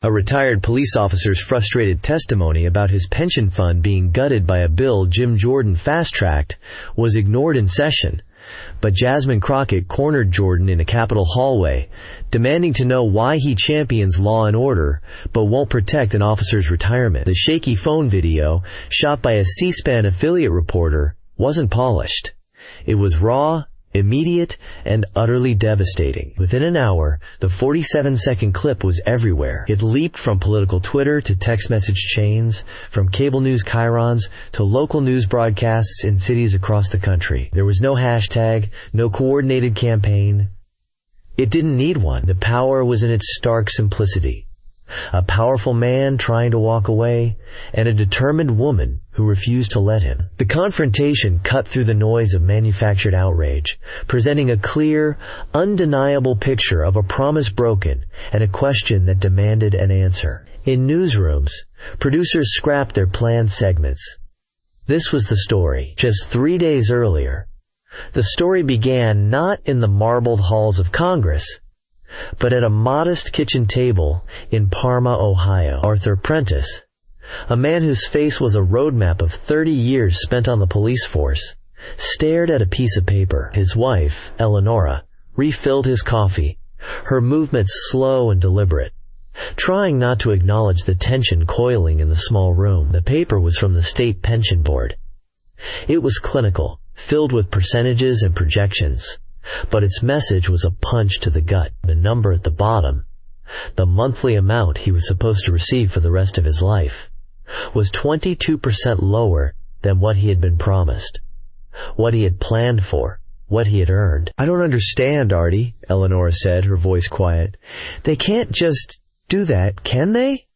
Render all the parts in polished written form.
A retired police officer's frustrated testimony about his pension fund being gutted by a bill Jim Jordan fast-tracked was ignored in session, but Jasmine Crockett cornered Jordan in a Capitol hallway, demanding to know why he champions law and order but won't protect an officer's retirement. The shaky phone video, shot by a C-SPAN affiliate reporter, wasn't polished. It was raw, immediate, and utterly devastating. Within an hour, the 47-second clip was everywhere. It leaped from political Twitter to text message chains, from cable news chyrons to local news broadcasts in cities across the country. There was no hashtag, no coordinated campaign. It didn't need one. The power was in its stark simplicity. A powerful man trying to walk away, and a determined woman who refused to let him. The confrontation cut through the noise of manufactured outrage, presenting a clear, undeniable picture of a promise broken and a question that demanded an answer. In newsrooms, producers scrapped their planned segments. This was the story. Just 3 days earlier, the story began not in the marbled halls of Congress, but at a modest kitchen table in Parma, Ohio. Arthur Prentice, a man whose face was a roadmap of 30 years spent on the police force, stared at a piece of paper. His wife, Eleonora, refilled his coffee, her movements slow and deliberate, trying not to acknowledge the tension coiling in the small room. The paper was from the state pension board. It was clinical, filled with percentages and projections, but its message was a punch to the gut. The number at the bottom, the monthly amount he was supposed to receive for the rest of his life, was 22% lower than what he had been promised, what he had planned for, what he had earned. "I don't understand, Artie," Eleonora said, her voice quiet. "They can't just do that, can they?"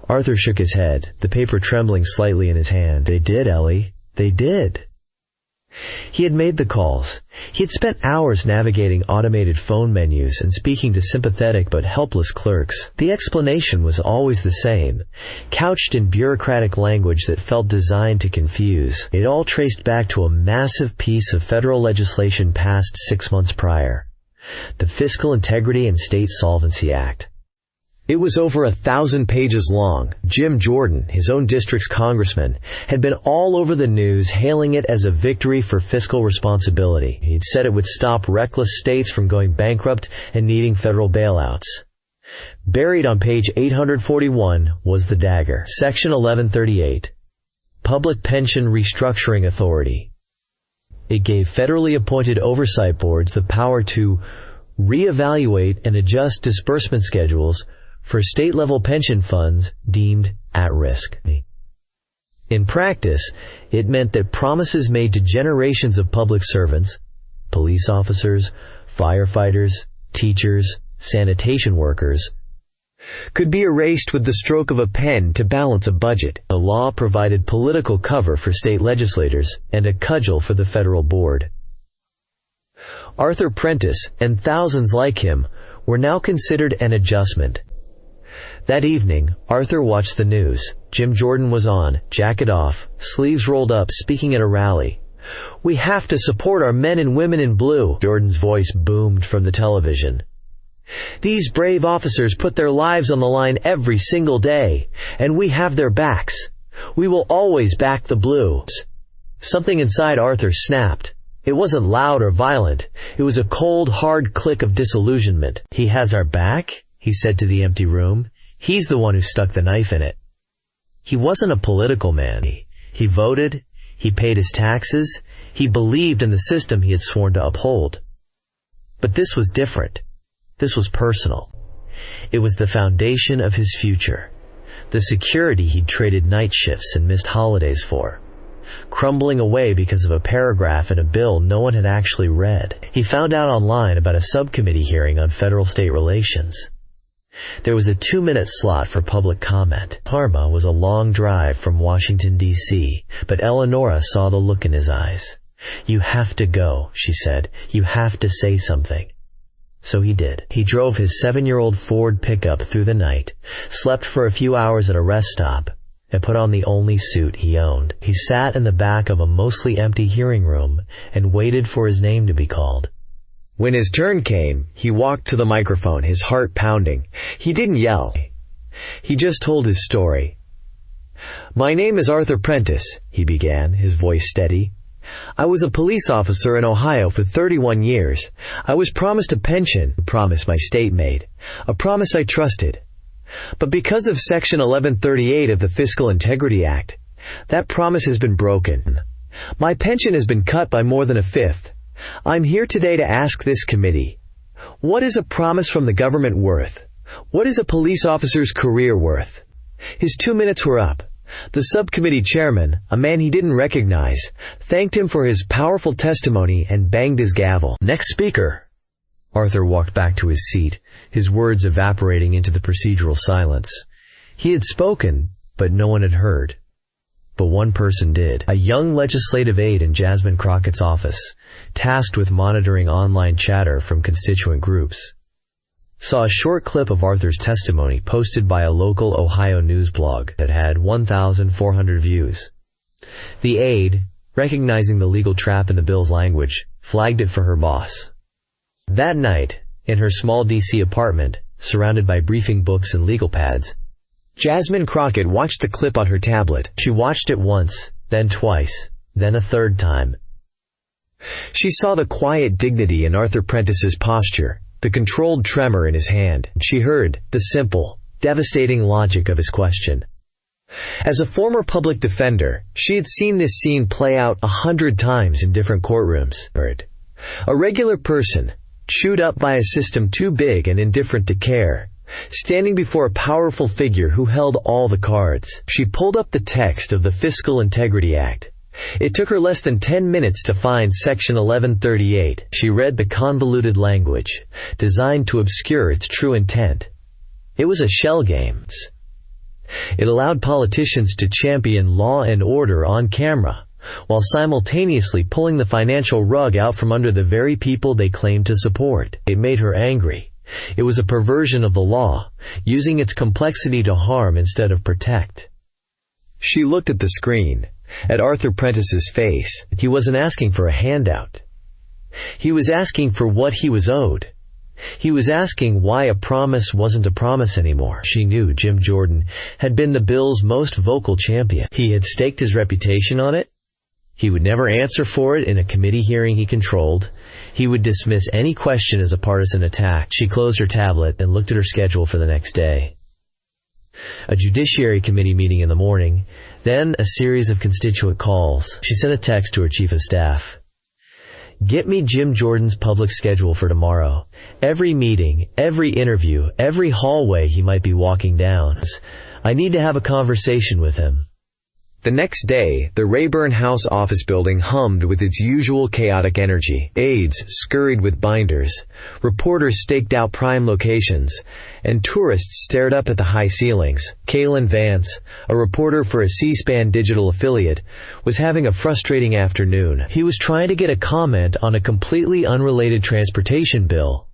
Arthur shook his head, the paper trembling slightly in his hand. "They did, Ellie. They did." He had made the calls. He had spent hours navigating automated phone menus and speaking to sympathetic but helpless clerks. The explanation was always the same, couched in bureaucratic language that felt designed to confuse. It all traced back to a massive piece of federal legislation passed 6 months prior, the Fiscal Integrity and State Solvency Act. It was over 1,000 pages long. Jim Jordan, his own district's congressman, had been all over the news hailing it as a victory for fiscal responsibility. He'd said it would stop reckless states from going bankrupt and needing federal bailouts. Buried on page 841 was the dagger. Section 1138, Public Pension Restructuring Authority. It gave federally appointed oversight boards the power to reevaluate and adjust disbursement schedules for state-level pension funds deemed at risk. In practice, it meant that promises made to generations of public servants, police officers, firefighters, teachers, sanitation workers, could be erased with the stroke of a pen to balance a budget. The law provided political cover for state legislators and a cudgel for the federal board. Arthur Prentice and thousands like him were now considered an adjustment. That evening, Arthur watched the news. Jim Jordan was on, jacket off, sleeves rolled up, speaking at a rally. "We have to support our men and women in blue," Jordan's voice boomed from the television. "These brave officers put their lives on the line every single day, and we have their backs. We will always back the blue." Something inside Arthur snapped. It wasn't loud or violent. It was a cold, hard click of disillusionment. "He has our back?" he said to the empty room. "He's the one who stuck the knife in it." He wasn't a political man. He voted, he paid his taxes, he believed in the system he had sworn to uphold. But this was different. This was personal. It was the foundation of his future, the security he'd traded night shifts and missed holidays for, crumbling away because of a paragraph in a bill no one had actually read. He found out online about a subcommittee hearing on federal-state relations. There was a 2-minute slot for public comment. Parma was a long drive from Washington, D.C., but Eleonora saw the look in his eyes. "You have to go," she said. "You have to say something." So he did. He drove his 7-year-old Ford pickup through the night, slept for a few hours at a rest stop, and put on the only suit he owned. He sat in the back of a mostly empty hearing room and waited for his name to be called. When his turn came, he walked to the microphone, his heart pounding. He didn't yell. He just told his story. "My name is Arthur Prentice," he began, his voice steady. "I was a police officer in Ohio for 31 years. I was promised a pension, a promise my state made, a promise I trusted. But because of Section 1138 of the Fiscal Integrity Act, that promise has been broken. My pension has been cut by more than a fifth. I'm here today to ask this committee, what is a promise from the government worth? What is a police officer's career worth?" His 2 minutes were up. The subcommittee chairman, a man he didn't recognize, thanked him for his powerful testimony and banged his gavel. "Next speaker." Arthur walked back to his seat, his words evaporating into the procedural silence. He had spoken, but no one had heard. But one person did. A young legislative aide in Jasmine Crockett's office, tasked with monitoring online chatter from constituent groups, saw a short clip of Arthur's testimony posted by a local Ohio news blog that had 1,400 views. The aide, recognizing the legal trap in the bill's language, flagged it for her boss. That night, in her small D.C. apartment, surrounded by briefing books and legal pads, Jasmine Crockett watched the clip on her tablet. She watched it once, then twice, then a third time. She saw the quiet dignity in Arthur Prentice's posture, the controlled tremor in his hand. She heard the simple, devastating logic of his question. As a former public defender, she had seen this scene play out 100 times in different courtrooms. A regular person, chewed up by a system too big and indifferent to care, standing before a powerful figure who held all the cards. She pulled up the text of the Fiscal Integrity Act. It took her less than 10 minutes to find Section 1138. She read the convoluted language, designed to obscure its true intent. It was a shell game. It allowed politicians to champion law and order on camera, while simultaneously pulling the financial rug out from under the very people they claimed to support. It made her angry. It was a perversion of the law, using its complexity to harm instead of protect. She looked at the screen, at Arthur Prentice's face. He wasn't asking for a handout. He was asking for what he was owed. He was asking why a promise wasn't a promise anymore. She knew Jim Jordan had been the bill's most vocal champion. He had staked his reputation on it. He would never answer for it in a committee hearing he controlled. He would dismiss any question as a partisan attack. She closed her tablet and looked at her schedule for the next day. A Judiciary Committee meeting in the morning, then a series of constituent calls. She sent a text to her chief of staff. "Get me Jim Jordan's public schedule for tomorrow. Every meeting, every interview, every hallway he might be walking down. I need to have a conversation with him." The next day, the Rayburn House office building hummed with its usual chaotic energy. Aides scurried with binders, reporters staked out prime locations, and tourists stared up at the high ceilings. Kalen Vance, a reporter for a C-SPAN digital affiliate, was having a frustrating afternoon. He was trying to get a comment on a completely unrelated transportation bill,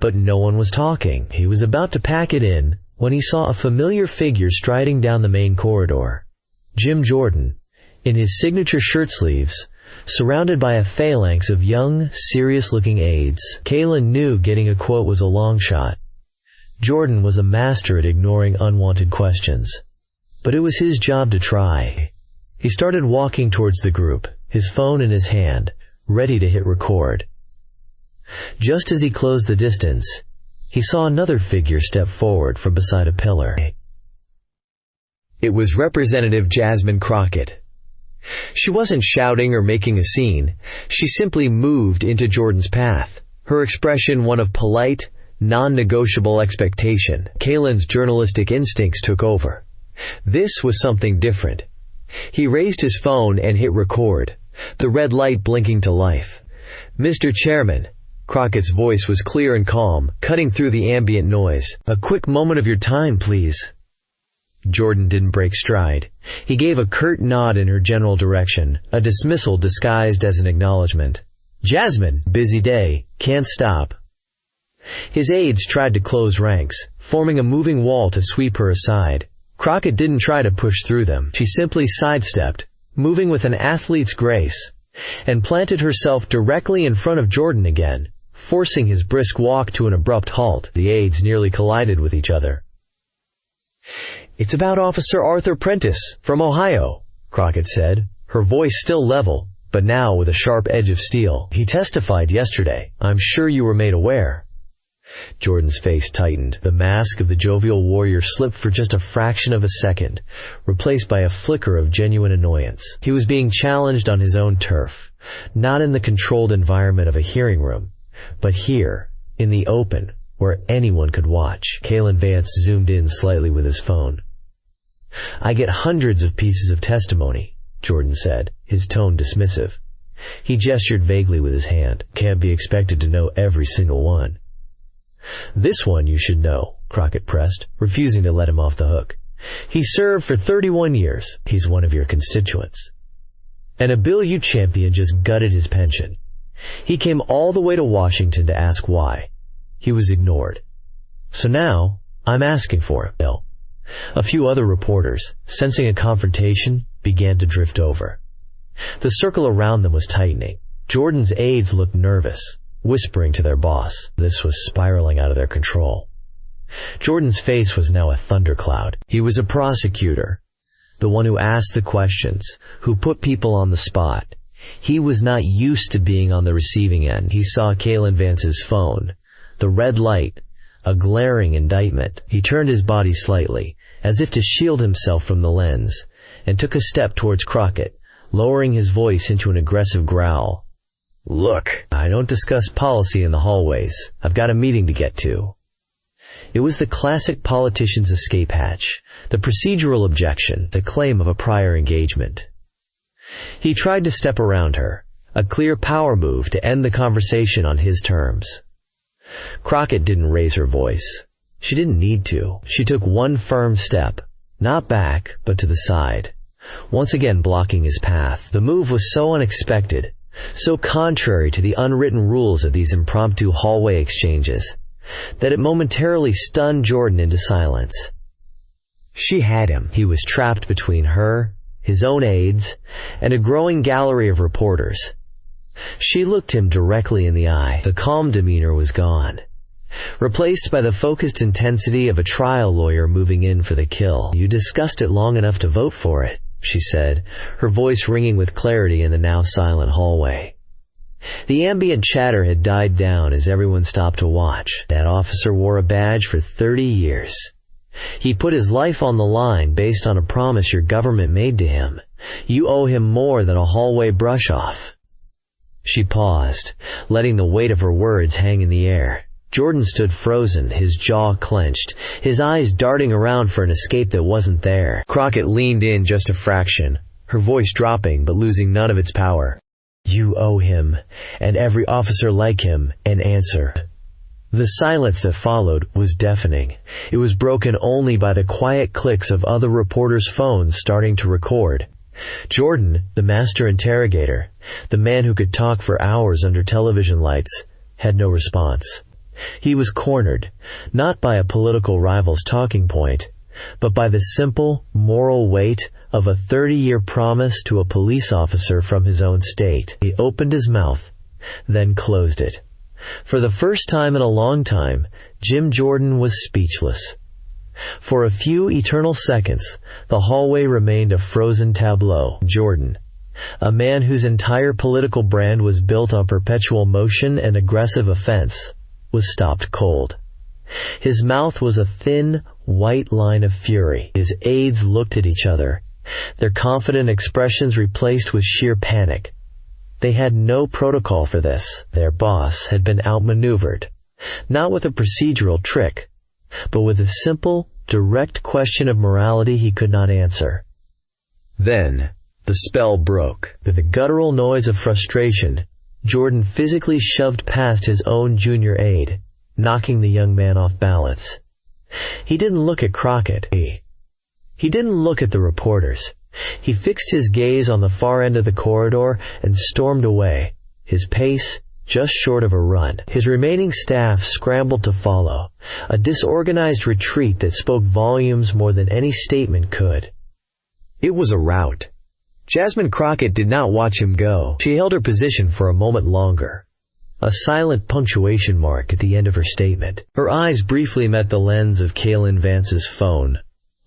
but no one was talking. He was about to pack it in when he saw a familiar figure striding down the main corridor. Jim Jordan, in his signature shirt sleeves, surrounded by a phalanx of young, serious-looking aides. Kalen knew getting a quote was a long shot. Jordan was a master at ignoring unwanted questions, but it was his job to try. He started walking towards the group, his phone in his hand, ready to hit record. Just as he closed the distance, he saw another figure step forward from beside a pillar. It was Representative Jasmine Crockett. She wasn't shouting or making a scene. She simply moved into Jordan's path, her expression one of polite, non-negotiable expectation. Kalen's journalistic instincts took over. This was something different. He raised his phone and hit record, the red light blinking to life. "Mr. Chairman," Crockett's voice was clear and calm, cutting through the ambient noise. "A quick moment of your time, please." Jordan didn't break stride. He gave a curt nod in her general direction, a dismissal disguised as an acknowledgement. "Jasmine, busy day, can't stop." His aides tried to close ranks, forming a moving wall to sweep her aside. Crockett didn't try to push through them. She simply sidestepped, moving with an athlete's grace, and planted herself directly in front of Jordan again, forcing his brisk walk to an abrupt halt. The aides nearly collided with each other. "It's about Officer Arthur Prentice, from Ohio," Crockett said, her voice still level, but now with a sharp edge of steel. "He testified yesterday. I'm sure you were made aware." Jordan's face tightened. The mask of the jovial warrior slipped for just a fraction of a second, replaced by a flicker of genuine annoyance. He was being challenged on his own turf, not in the controlled environment of a hearing room, but here, in the open, where anyone could watch. Kalen Vance zoomed in slightly with his phone. "I get hundreds of pieces of testimony," Jordan said, his tone dismissive. He gestured vaguely with his hand. "Can't be expected to know every single one." "This one you should know," Crockett pressed, refusing to let him off the hook. "He served for 31 years. He's one of your constituents. And a bill you championed just gutted his pension. He came all the way to Washington to ask why. He was ignored. So now, I'm asking for it, Bill." A few other reporters, sensing a confrontation, began to drift over. The circle around them was tightening. Jordan's aides looked nervous, whispering to their boss. This was spiraling out of their control. Jordan's face was now a thundercloud. He was a prosecutor, the one who asked the questions, who put people on the spot. He was not used to being on the receiving end. He saw Kalen Vance's phone, the red light, a glaring indictment. He turned his body slightly, as if to shield himself from the lens, and took a step towards Crockett, lowering his voice into an aggressive growl. "Look, I don't discuss policy in the hallways. I've got a meeting to get to." It was the classic politician's escape hatch, the procedural objection, the claim of a prior engagement. He tried to step around her, a clear power move to end the conversation on his terms. Crockett didn't raise her voice. She didn't need to. She took one firm step, not back, but to the side, once again blocking his path. The move was so unexpected, so contrary to the unwritten rules of these impromptu hallway exchanges, that it momentarily stunned Jordan into silence. She had him. He was trapped between her, his own aides, and a growing gallery of reporters. She looked him directly in the eye. The calm demeanor was gone, replaced by the focused intensity of a trial lawyer moving in for the kill. "You discussed it long enough to vote for it," she said, her voice ringing with clarity in the now silent hallway. The ambient chatter had died down as everyone stopped to watch. That officer wore a badge for 30 years. He put his life on the line based on a promise your government made to him. You owe him more than a hallway brush-off. She paused, letting the weight of her words hang in the air. Jordan stood frozen, his jaw clenched, his eyes darting around for an escape that wasn't there. Crockett leaned in just a fraction, her voice dropping but losing none of its power. "You owe him, and every officer like him, an answer." The silence that followed was deafening. It was broken only by the quiet clicks of other reporters' phones starting to record. Jordan, the master interrogator, the man who could talk for hours under television lights, had no response. He was cornered, not by a political rival's talking point, but by the simple, moral weight of a 30-year promise to a police officer from his own state. He opened his mouth, then closed it. For the first time in a long time, Jim Jordan was speechless. For a few eternal seconds, the hallway remained a frozen tableau. Jordan, a man whose entire political brand was built on perpetual motion and aggressive offense, was stopped cold. His mouth was a thin, white line of fury. His aides looked at each other, their confident expressions replaced with sheer panic. They had no protocol for this. Their boss had been outmaneuvered, not with a procedural trick, but with a simple, direct question of morality he could not answer. Then, the spell broke. With a guttural noise of frustration, Jordan physically shoved past his own junior aide, knocking the young man off balance. He didn't look at Crockett. He didn't look at the reporters. He fixed his gaze on the far end of the corridor and stormed away, his pace just short of a run. His remaining staff scrambled to follow, a disorganized retreat that spoke volumes more than any statement could. It was a rout. Jasmine Crockett did not watch him go. She held her position for a moment longer, a silent punctuation mark at the end of her statement. Her eyes briefly met the lens of Kalen Vance's phone,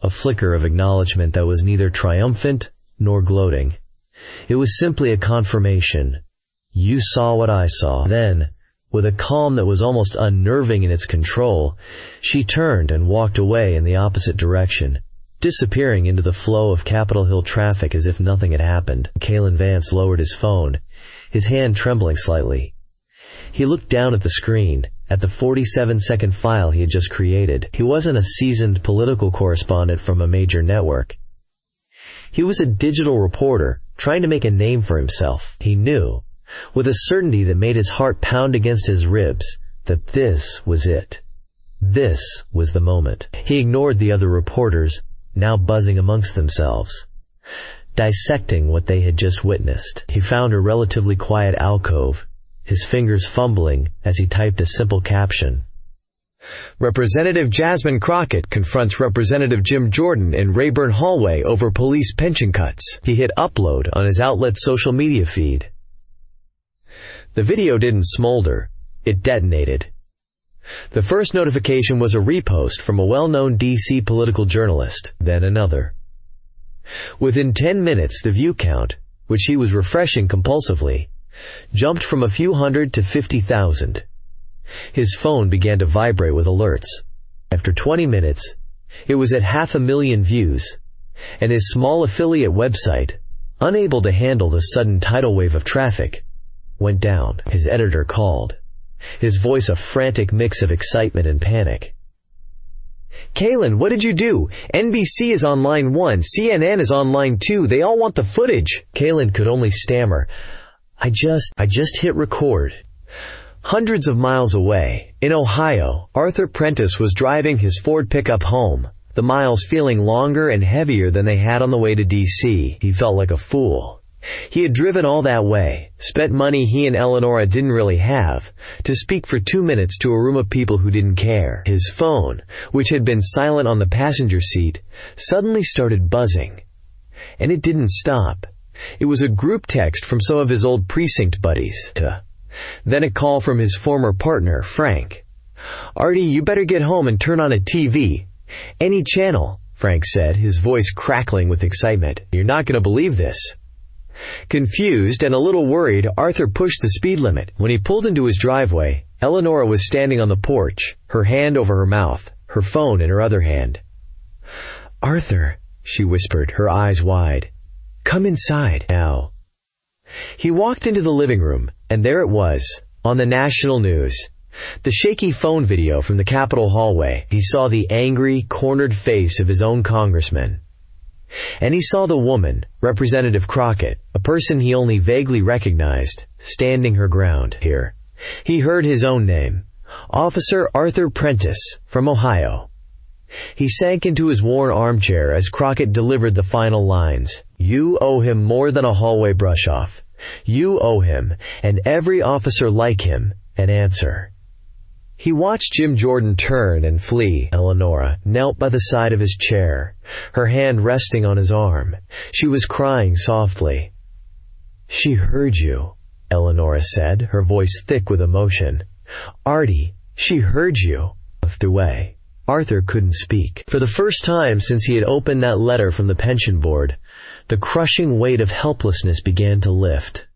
a flicker of acknowledgement that was neither triumphant nor gloating. It was simply a confirmation. You saw what I saw. Then, with a calm that was almost unnerving in its control, she turned and walked away in the opposite direction, disappearing into the flow of Capitol Hill traffic as if nothing had happened. Kalen Vance lowered his phone, his hand trembling slightly. He looked down at the screen, at the 47-second file he had just created. He wasn't a seasoned political correspondent from a major network. He was a digital reporter, trying to make a name for himself. He knew, with a certainty that made his heart pound against his ribs, that this was it. This was the moment. He ignored the other reporters, now buzzing amongst themselves, dissecting what they had just witnessed. He found a relatively quiet alcove, his fingers fumbling as he typed a simple caption. Representative Jasmine Crockett confronts Representative Jim Jordan in Rayburn hallway over police pension cuts. He hit upload on his outlet's social media feed. The video didn't smolder, it detonated. The first notification was a repost from a well-known D.C. political journalist, then another. Within 10 minutes, the view count, which he was refreshing compulsively, jumped from a few hundred to 50,000. His phone began to vibrate with alerts. After 20 minutes, it was at 500,000 views, and his small affiliate website, unable to handle the sudden tidal wave of traffic, went down. His editor called, his voice a frantic mix of excitement and panic. "Kalen, what did you do? NBC is on line 1, CNN is on line 2, they all want the footage." Kalen could only stammer, I just hit record." Hundreds of miles away, in Ohio, Arthur Prentice was driving his Ford pickup home, the miles feeling longer and heavier than they had on the way to D.C. He felt like a fool. He had driven all that way, spent money he and Eleonora didn't really have, to speak for 2 minutes to a room of people who didn't care. His phone, which had been silent on the passenger seat, suddenly started buzzing. And it didn't stop. It was a group text from some of his old precinct buddies. Then a call from his former partner, Frank. "Artie, you better get home and turn on a TV. Any channel," Frank said, his voice crackling with excitement. "You're not going to believe this." Confused and a little worried, Arthur pushed the speed limit. When he pulled into his driveway, Eleonora was standing on the porch, her hand over her mouth, her phone in her other hand. "Arthur," she whispered, her eyes wide. "Come inside now." He walked into the living room, and there it was, on the national news. The shaky phone video from the Capitol hallway. He saw the angry, cornered face of his own congressman. And he saw the woman, Representative Crockett, a person he only vaguely recognized, standing her ground. Here, he heard his own name, Officer Arthur Prentice, from Ohio. He sank into his worn armchair as Crockett delivered the final lines. "You owe him more than a hallway brush-off. You owe him, and every officer like him, an answer." He watched Jim Jordan turn and flee. Eleonora knelt by the side of his chair, her hand resting on his arm. She was crying softly. "She heard you," Eleonora said, her voice thick with emotion. "Artie, she heard you." The way. Arthur couldn't speak. For the first time since he had opened that letter from the pension board, the crushing weight of helplessness began to lift.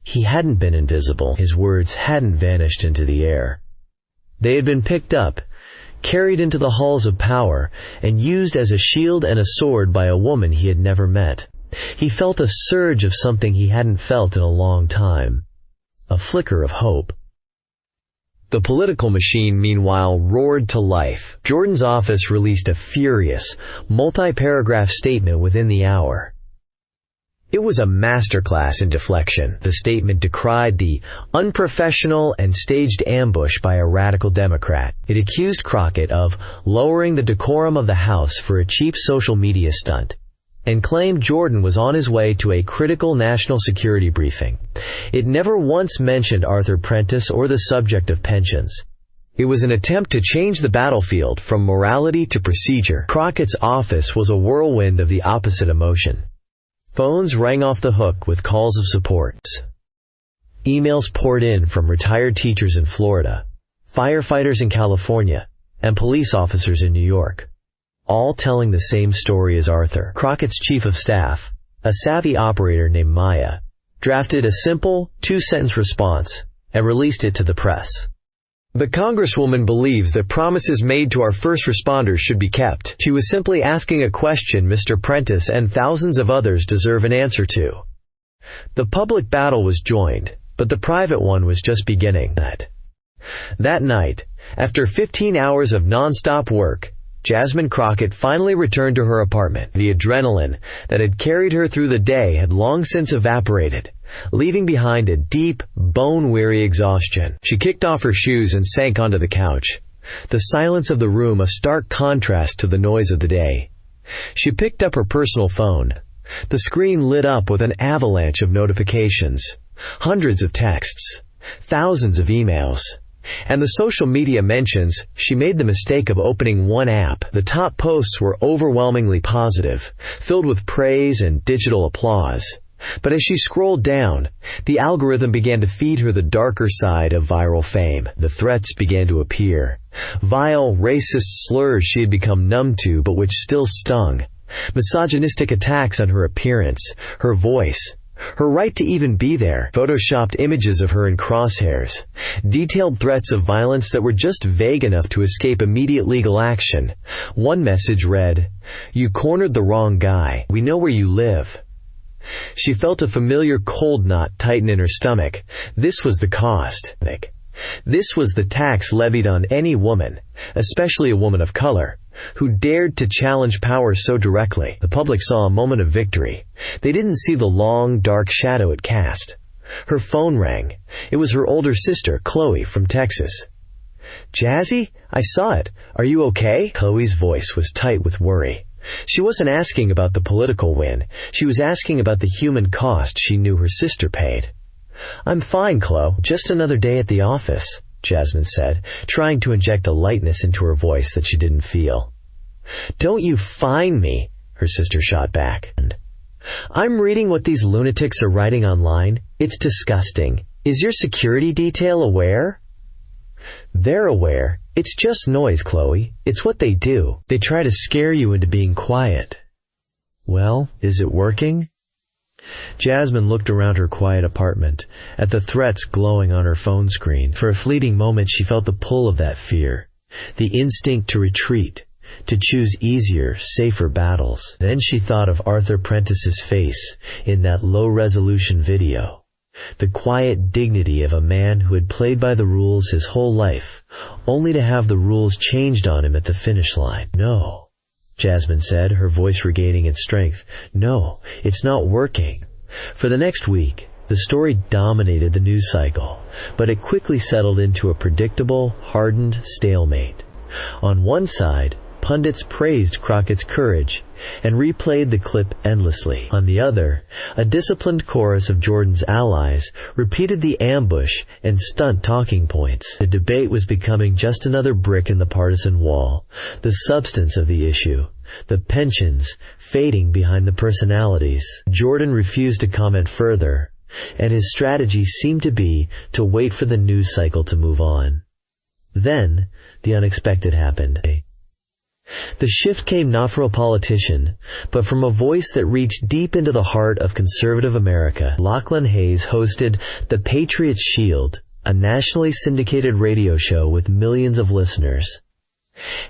He hadn't been invisible. His words hadn't vanished into the air. They had been picked up, carried into the halls of power, and used as a shield and a sword by a woman he had never met. He felt a surge of something he hadn't felt in a long time. A flicker of hope. The political machine, meanwhile, roared to life. Jordan's office released a furious, multi-paragraph statement within the hour. It was a masterclass in deflection. The statement decried the unprofessional and staged ambush by a radical Democrat. It accused Crockett of lowering the decorum of the House for a cheap social media stunt, and claimed Jordan was on his way to a critical national security briefing. It never once mentioned Arthur Prentice or the subject of pensions. It was an attempt to change the battlefield from morality to procedure. Crockett's office was a whirlwind of the opposite emotion. Phones rang off the hook with calls of support. Emails poured in from retired teachers in Florida, firefighters in California, and police officers in New York. all telling the same story as Arthur. Crockett's chief of staff, a savvy operator named Maya, drafted a simple, 2-sentence response and released it to the press. The Congresswoman believes that promises made to our first responders should be kept. She was simply asking a question Mr. Prentice and thousands of others deserve an answer to. The public battle was joined, but the private one was just beginning. That night, after 15 hours of non-stop work, Jasmine Crockett finally returned to her apartment. The adrenaline that had carried her through the day had long since evaporated, leaving behind a deep, bone-weary exhaustion. She kicked off her shoes and sank onto the couch, the silence of the room a stark contrast to the noise of the day. She picked up her personal phone. The screen lit up with an avalanche of notifications, hundreds of texts, thousands of emails. And the social media mentions. She made the mistake of opening one app. The top posts were overwhelmingly positive, filled with praise and digital applause. But as she scrolled down, the algorithm began to feed her the darker side of viral fame. The threats began to appear. Vile, racist slurs she had become numb to but which still stung. Misogynistic attacks on her appearance, her voice, her right to even be there. Photoshopped images of her in crosshairs. Detailed threats of violence that were just vague enough to escape immediate legal action. One message read, "You cornered the wrong guy. We know where you live." She felt a familiar cold knot tighten in her stomach. This was the cost. This was the tax levied on any woman, especially a woman of color, who dared to challenge power so directly. The public saw a moment of victory. They didn't see the long, dark shadow it cast. Her phone rang. It was her older sister, Chloe, from Texas. "Jazzy, I saw it. Are you okay?" Chloe's voice was tight with worry. She wasn't asking about the political win. She was asking about the human cost she knew her sister paid. "I'm fine, Chloe. Just another day at the office," Jasmine said, trying to inject a lightness into her voice that she didn't feel. "Don't you find me," her sister shot back. "I'm reading what these lunatics are writing online. It's disgusting. Is your security detail aware?" "They're aware. It's just noise, Chloe. It's what they do. They try to scare you into being quiet." "Well, is it working?" Jasmine looked around her quiet apartment, at the threats glowing on her phone screen. For a fleeting moment she felt the pull of that fear, the instinct to retreat, to choose easier, safer battles. Then she thought of Arthur Prentice's face in that low-resolution video, the quiet dignity of a man who had played by the rules his whole life, only to have the rules changed on him at the finish line. "No," Jasmine said, her voice regaining its strength. "No, it's not working." For the next week, the story dominated the news cycle, but it quickly settled into a predictable, hardened stalemate. On one side, pundits praised Crockett's courage and replayed the clip endlessly. On the other, a disciplined chorus of Jordan's allies repeated the ambush and stunt talking points. The debate was becoming just another brick in the partisan wall, the substance of the issue, the pensions, fading behind the personalities. Jordan refused to comment further, and his strategy seemed to be to wait for the news cycle to move on. Then, the unexpected happened. The shift came not from a politician, but from a voice that reached deep into the heart of conservative America. Lachlan Hayes hosted The Patriot's Shield, a nationally syndicated radio show with millions of listeners.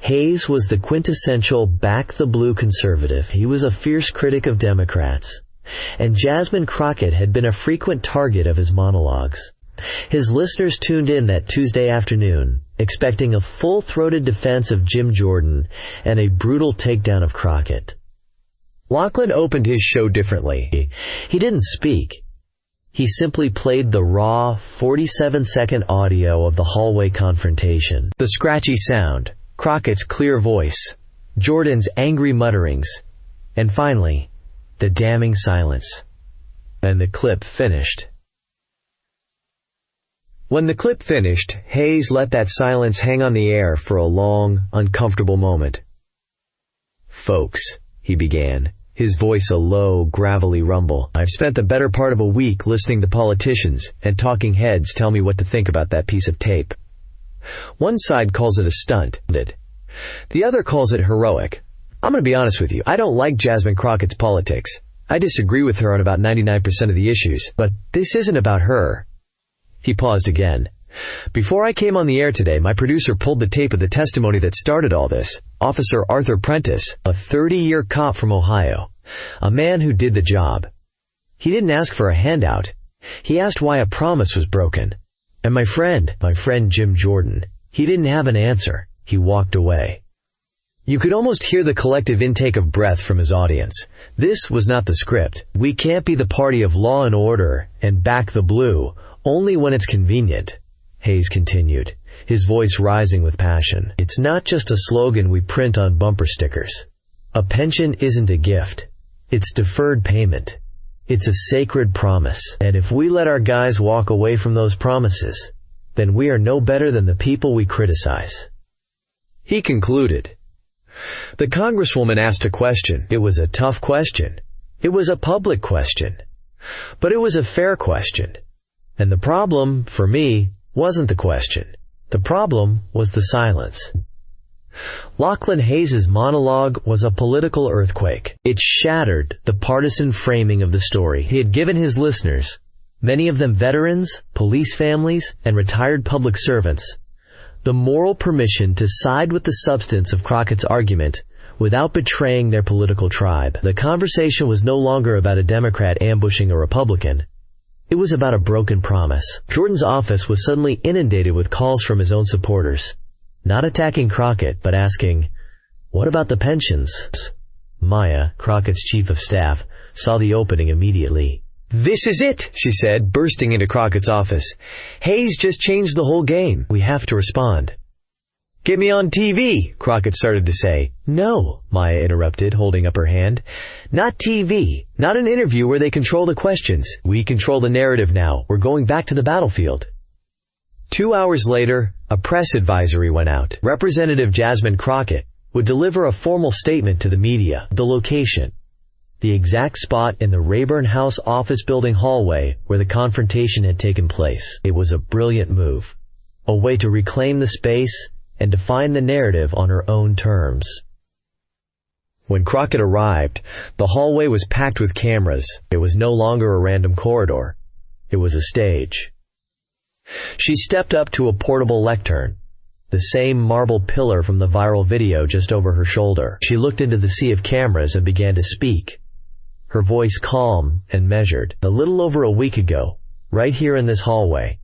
Hayes was the quintessential back-the-blue conservative. He was a fierce critic of Democrats, and Jasmine Crockett had been a frequent target of his monologues. His listeners tuned in that Tuesday afternoon, expecting a full-throated defense of Jim Jordan and a brutal takedown of Crockett. Lachlan opened his show differently. He didn't speak. He simply played the raw, 47-second audio of the hallway confrontation. The scratchy sound, Crockett's clear voice, Jordan's angry mutterings, and finally, the damning silence. And the clip finished. When the clip finished, Hayes let that silence hang on the air for a long, uncomfortable moment. "Folks," he began, his voice a low, gravelly rumble, "I've spent the better part of a week listening to politicians and talking heads tell me what to think about that piece of tape. One side calls it a stunt. The other calls it heroic. I'm gonna be honest with you, I don't like Jasmine Crockett's politics. I disagree with her on about 99% of the issues, but this isn't about her." He paused again. "Before I came on the air today, my producer pulled the tape of the testimony that started all this. Officer Arthur Prentice, a 30-year cop from Ohio, a man who did the job. He didn't ask for a handout. He asked why a promise was broken. And my friend Jim Jordan, he didn't have an answer. He walked away." You could almost hear the collective intake of breath from his audience. This was not the script. We can't be the party of law and order and back the blue only when it's convenient, Hayes continued, his voice rising with passion. "It's not just a slogan we print on bumper stickers. A pension isn't a gift. It's deferred payment. It's a sacred promise. And if we let our guys walk away from those promises, then we are no better than the people we criticize." He concluded. The Congresswoman asked a question. It was a tough question. It was a public question. But it was a fair question. And the problem, for me, wasn't the question. The problem was the silence. Lachlan Hayes' monologue was a political earthquake. It shattered the partisan framing of the story he had given his listeners, many of them veterans, police families, and retired public servants, the moral permission to side with the substance of Crockett's argument without betraying their political tribe. The conversation was no longer about a Democrat ambushing a Republican. It was about a broken promise. Jordan's office was suddenly inundated with calls from his own supporters, not attacking Crockett, but asking, "What about the pensions?" Maya, Crockett's chief of staff, saw the opening immediately. "This is it," she said, bursting into Crockett's office. "Hayes just changed the whole game. We have to respond." "Get me on TV," Crockett started to say. "No," Maya interrupted, holding up her hand. "Not TV. Not an interview where they control the questions. We control the narrative now. We're going back to the battlefield." 2 hours later, a press advisory went out. Representative Jasmine Crockett would deliver a formal statement to the media. The location, the exact spot in the Rayburn House office building hallway where the confrontation had taken place. It was a brilliant move, a way to reclaim the space and define the narrative on her own terms. When Crockett arrived, the hallway was packed with cameras. It was no longer a random corridor. It was a stage. She stepped up to a portable lectern, the same marble pillar from the viral video just over her shoulder. She looked into the sea of cameras and began to speak, her voice calm and measured. "A little over a week ago, right here in this hallway,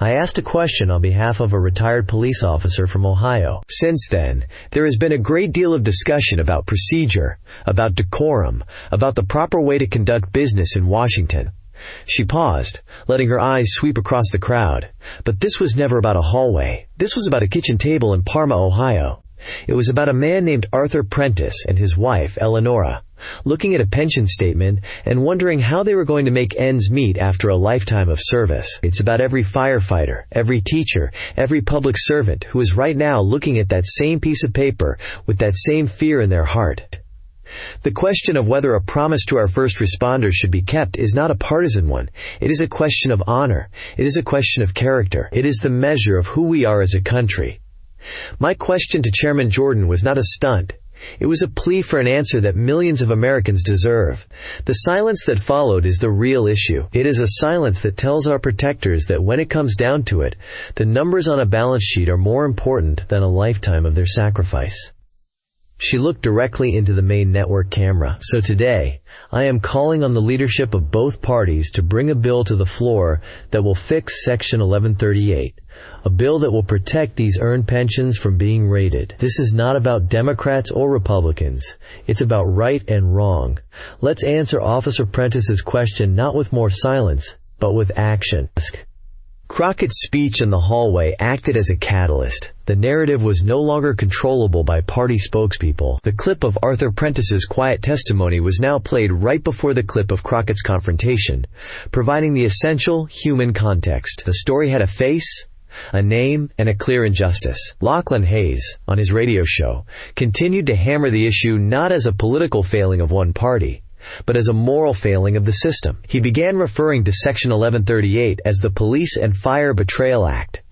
I asked a question on behalf of a retired police officer from Ohio. Since then, there has been a great deal of discussion about procedure, about decorum, about the proper way to conduct business in Washington." She paused, letting her eyes sweep across the crowd. But this was never about a hallway. This was about a kitchen table in Parma, Ohio. It was about a man named Arthur Prentice and his wife, Eleonora, looking at a pension statement and wondering how they were going to make ends meet after a lifetime of service. It's about every firefighter, every teacher, every public servant who is right now looking at that same piece of paper with that same fear in their heart. The question of whether a promise to our first responders should be kept is not a partisan one. It is a question of honor. It is a question of character. It is the measure of who we are as a country. My question to Chairman Jordan was not a stunt. It was a plea for an answer that millions of Americans deserve. The silence that followed is the real issue. It is a silence that tells our protectors that when it comes down to it, the numbers on a balance sheet are more important than a lifetime of their sacrifice. She looked directly into the main network camera. "So today, I am calling on the leadership of both parties to bring a bill to the floor that will fix Section 1138, a bill that will protect these earned pensions from being raided. This is not about Democrats or Republicans. It's about right and wrong. Let's answer Officer Prentice's question not with more silence, but with action." Crockett's speech in the hallway acted as a catalyst. The narrative was no longer controllable by party spokespeople. The clip of Arthur Prentice's quiet testimony was now played right before the clip of Crockett's confrontation, providing the essential human context. The story had a face, a name, and a clear injustice. Lachlan Hayes, on his radio show, continued to hammer the issue not as a political failing of one party, but as a moral failing of the system. He began referring to Section 1138 as the Police and Fire Betrayal Act.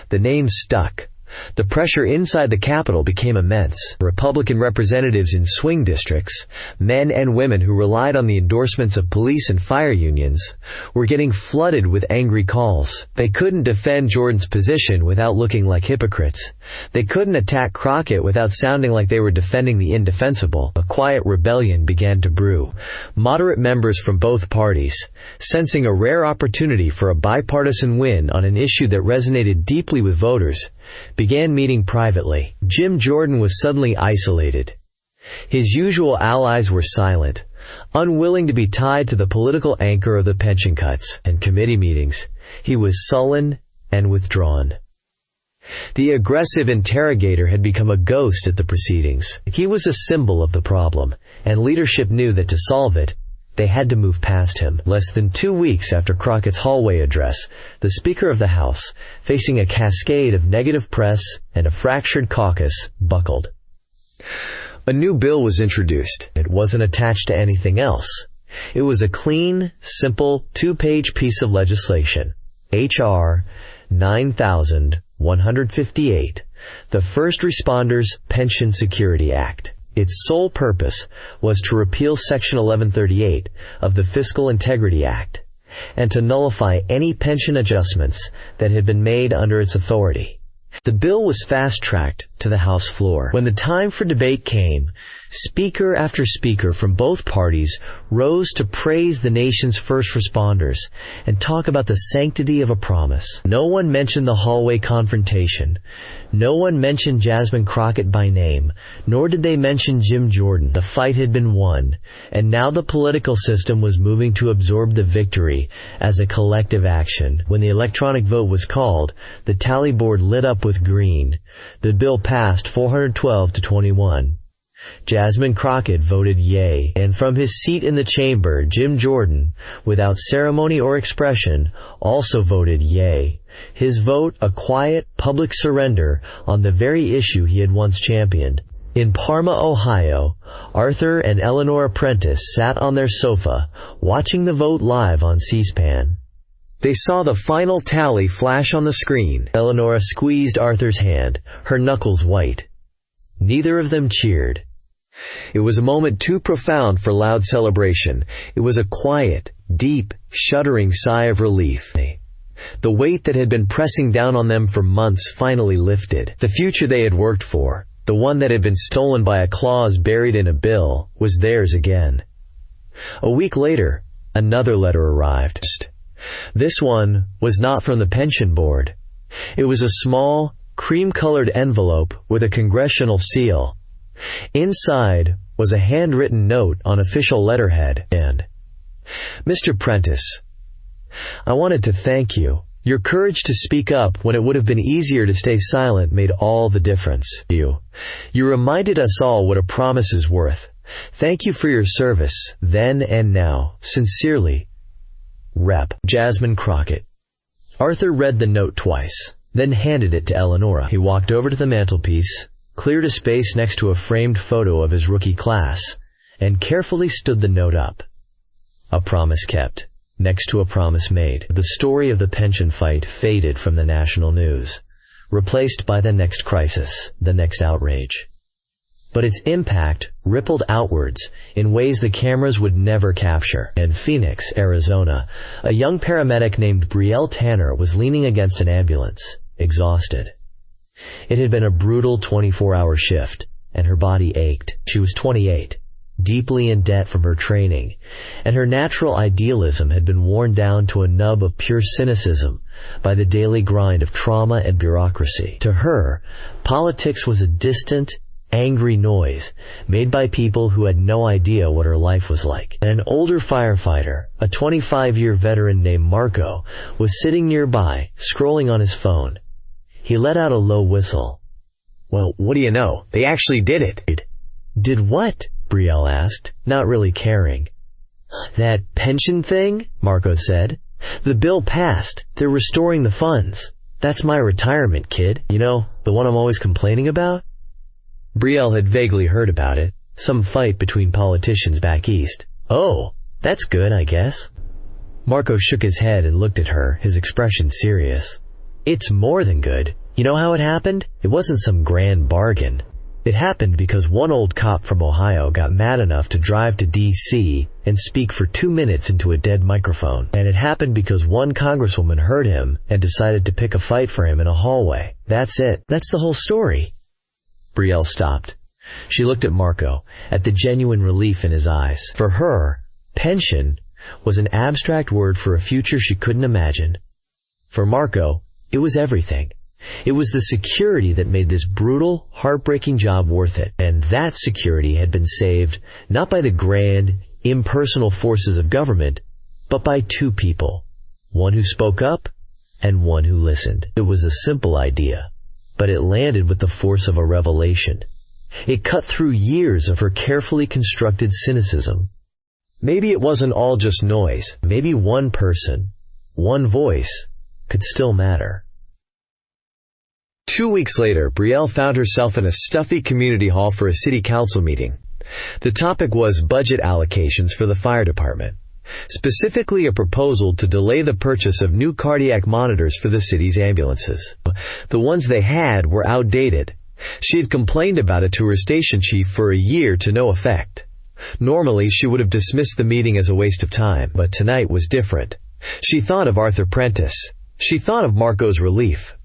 The name stuck. The pressure inside the Capitol became immense. Republican representatives in swing districts, men and women who relied on the endorsements of police and fire unions, were getting flooded with angry calls. They couldn't defend Jordan's position without looking like hypocrites. They couldn't attack Crockett without sounding like they were defending the indefensible. A quiet rebellion began to brew. Moderate members from both parties, sensing a rare opportunity for a bipartisan win on an issue that resonated deeply with voters, began meeting privately. Jim Jordan was suddenly isolated. His usual allies were silent, unwilling to be tied to the political anchor of the pension cuts and committee meetings. He was sullen and withdrawn. The aggressive interrogator had become a ghost at the proceedings. He was a symbol of the problem, and leadership knew that to solve it, they had to move past him. Less than 2 weeks after Crockett's hallway address, the Speaker of the House, facing a cascade of negative press and a fractured caucus, buckled. A new bill was introduced. It wasn't attached to anything else. It was a clean, simple, 2-page piece of legislation. H.R. 9158, the First Responders Pension Security Act. Its sole purpose was to repeal Section 1138 of the Fiscal Integrity Act and to nullify any pension adjustments that had been made under its authority. The bill was fast-tracked to the House floor. When the time for debate came, speaker after speaker from both parties rose to praise the nation's first responders and talk about the sanctity of a promise. No one mentioned the hallway confrontation. No one mentioned Jasmine Crockett by name, nor did they mention Jim Jordan. The fight had been won, and now the political system was moving to absorb the victory as a collective action. When the electronic vote was called, the tally board lit up with green. The bill passed 412 to 21. Jasmine Crockett voted yay, and from his seat in the chamber, Jim Jordan, without ceremony or expression, also voted yay. His vote a quiet, public surrender on the very issue he had once championed. In Parma, Ohio, Arthur and Eleanor Prentice sat on their sofa, watching the vote live on C-SPAN. They saw the final tally flash on the screen. Eleanor squeezed Arthur's hand, her knuckles white. Neither of them cheered. It was a moment too profound for loud celebration. It was a quiet, deep, shuddering sigh of relief. The weight that had been pressing down on them for months finally lifted. The future they had worked for, the one that had been stolen by a clause buried in a bill, was theirs again. A week later, another letter arrived. This one was not from the pension board. It was a small, cream-colored envelope with a congressional seal. Inside was a handwritten note on official letterhead, and, "Mr. Prentice, I wanted to thank you. Your courage to speak up when it would have been easier to stay silent made all the difference. You reminded us all what a promise is worth. Thank you for your service, then and now. Sincerely, Rep. Jasmine Crockett." Arthur read the note twice, then handed it to Eleonora. He walked over to the mantelpiece, cleared a space next to a framed photo of his rookie class, and carefully stood the note up. A promise kept, next to a promise made. The story of the pension fight faded from the national news, replaced by the next crisis, the next outrage. But its impact rippled outwards in ways the cameras would never capture. In Phoenix, Arizona, a young paramedic named Betrayal Tanner was leaning against an ambulance, exhausted. It had been a brutal 24-hour shift, and her body ached. She was 28, deeply in debt from her training, and her natural idealism had been worn down to a nub of pure cynicism by the daily grind of trauma and bureaucracy. To her, politics was a distant, angry noise made by people who had no idea what her life was like. And an older firefighter, a 25-year veteran named Marco, was sitting nearby, scrolling on his phone. He let out a low whistle. "Well, what do you know? They actually did it." "Did what?" Betrayal asked, not really caring. "That pension thing," Marco said. "The bill passed. They're restoring the funds. That's my retirement, kid. You know, the one I'm always complaining about?" Betrayal had vaguely heard about it. Some fight between politicians back east. "Oh, that's good, I guess." Marco shook his head and looked at her, his expression serious. "It's more than good. You know how it happened? It wasn't some grand bargain. It happened because one old cop from Ohio got mad enough to drive to D.C. and speak for 2 minutes into a dead microphone. And it happened because one congresswoman heard him and decided to pick a fight for him in a hallway. That's it. That's the whole story. Brielle stopped. She looked at Marco, at the genuine relief in his eyes. For her, pension was an abstract word for a future she couldn't imagine. For Marco, it was everything. It was the security that made this brutal, heartbreaking job worth it. And that security had been saved not by the grand, impersonal forces of government, but by two people. One who spoke up and one who listened. It was a simple idea, but it landed with the force of a revelation. It cut through years of her carefully constructed cynicism. Maybe it wasn't all just noise. Maybe one person, one voice, could still matter. 2 weeks later, Brielle found herself in a stuffy community hall for a city council meeting. The topic was budget allocations for the fire department, specifically a proposal to delay the purchase of new cardiac monitors for the city's ambulances. The ones they had were outdated. She had complained about it to her station chief for a year to no effect. Normally, she would have dismissed the meeting as a waste of time, but tonight was different. She thought of Arthur Prentice. She thought of Marco's relief.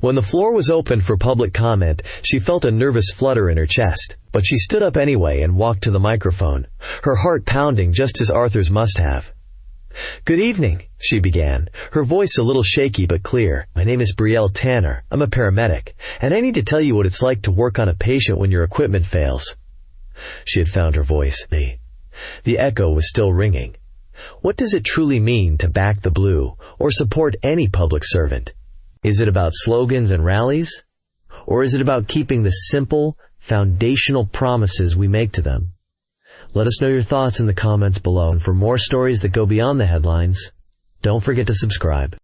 When the floor was open for public comment, she felt a nervous flutter in her chest, but she stood up anyway and walked to the microphone, her heart pounding just as Arthur's must have. "Good evening," she began, her voice a little shaky but clear. "My name is Brielle Tanner. I'm a paramedic, and I need to tell you what it's like to work on a patient when your equipment fails." She had found her voice. The echo was still ringing. What does it truly mean to back the blue or support any public servant? Is it about slogans and rallies? Or is it about keeping the simple, foundational promises we make to them? Let us know your thoughts in the comments below. And for more stories that go beyond the headlines, don't forget to subscribe.